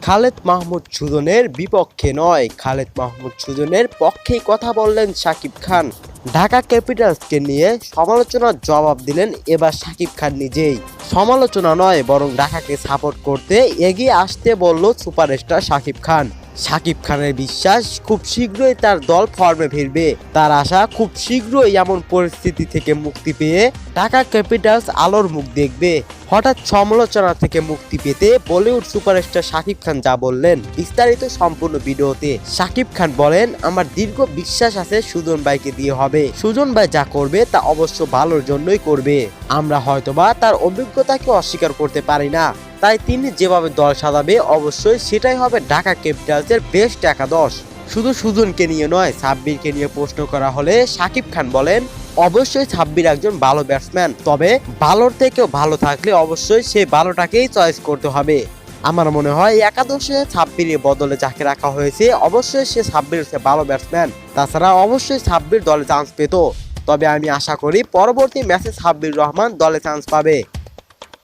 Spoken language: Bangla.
খালেদ মাহমুদ সুজনের বিপক্ষে নয়, খালেদ মাহমুদ সুজনের পক্ষেই কথা বললেন শাকিব খান। ঢাকা ক্যাপিটালসকে নিয়ে সমালোচনার জবাব দিলেন এবার শাকিব খান নিজেই। সমালোচনা নয়, বরং ঢাকাকে সাপোর্ট করতে এগিয়ে আসতে বলল সুপারস্টার শাকিব খান। শাকিব খানের বিশ্বাস খুব শীঘ্রই তার দল ফর্মে ফিরবে। তার আশা খুব শীঘ্রই এমন পরিস্থিতি থেকে মুক্তি পেয়ে ঢাকা ক্যাপিটালস আলোর মুখ দেখবে। হঠাৎ সমালোচনা থেকে মুক্তি পেতে বলিউড সুপারস্টার শাকিব খান যা বললেন, বিস্তারিত সম্পূর্ণ ভিডিওতে। শাকিব খান বলেন, আমার দীর্ঘ বিশ্বাস আছে সুজন ভাইকে দিয়ে হবে। সুজন ভাই যা করবে তা অবশ্য ভালোর জন্যই করবে। আমরা হয়তোবা তার অভিজ্ঞতাকে অস্বীকার করতে পারি না, তাই তিনি যেভাবে দল সাজাবে অবশ্যই সেটাই হবে ঢাকা ক্যাপিটালসের বেস্ট একাদশ। শুধু সুজনকে নিয়ে নয়, সাব্বিরকে নিয়ে প্রশ্ন করা হলে শাকিব খান বলেন, অবশ্যই সাব্বির একজন ভালো ব্যাটসম্যান, তবে ভালোর থেকেও ভালো থাকলে অবশ্যই সেই ভালোটাকেই চয়েস করতে হবে। আমার মনে হয় একাদশে সাব্বিরের বদলে যাকে রাখা হয়েছে অবশ্যই সে সাব্বির ভালো ব্যাটসম্যান। তাছাড়া অবশ্যই সাব্বির দলে চান্স পেত, তবে আমি আশা করি পরবর্তী ম্যাচে সাব্বির রহমান দলে চান্স পাবে।